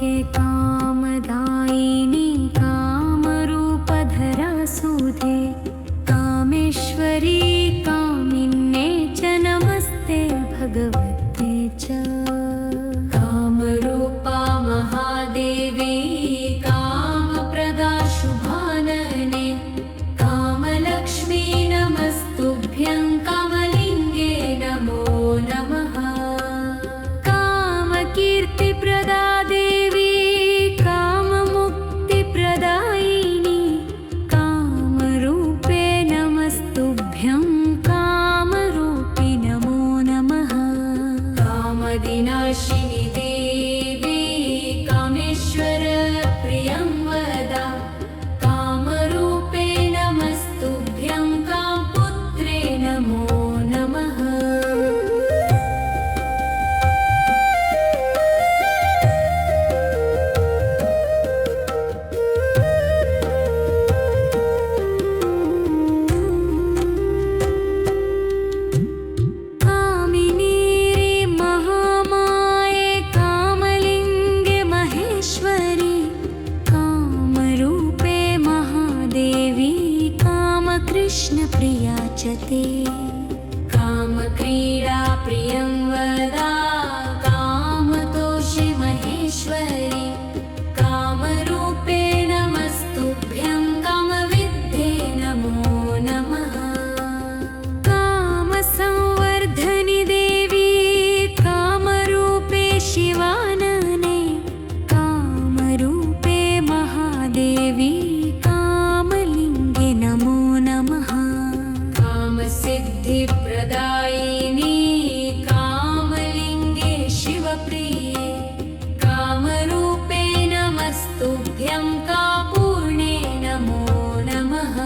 सौख्ये कामदायिनी कामरूपधरा सुधे कामेश्वरी कामिन्ये च नमस्ते भगवते च कामरूपा महादेवी कामप्रदा शुभानने कामलक्ष्मी नमस्तुभ्यं कामलिङ्गे नमो नमः कामकीर्तिप्रदा देवी काममुक्तिप्रदायिनी कामरूपे नमस्तुभ्यं कामरूपि नमो नमः कामदिनाशिनी देवी कामेश्वर प्रियं वदा कामरूपे नमस्तुभ्यं कामपुत्रे नमो नमः कृष्णप्रिया च ते कामक्रीडा प्रियं वदा कामतोषे महेश्वरी कामरूपे नमस्तुभ्यं कामविद्ये नमो नमः कामसंवर्धनि देवी कामरूपे शिवानने कामरूपे महादेवी सिद्धिप्रदायिनी कामलिङ्गे शिवप्रिये कामरूपे नमस्तुभ्यं कापूर्णे नमो नमः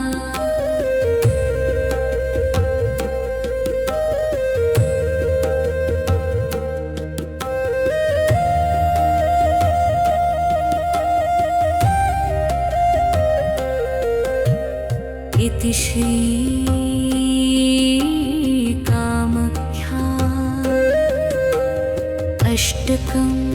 इति श्री अष्टकम्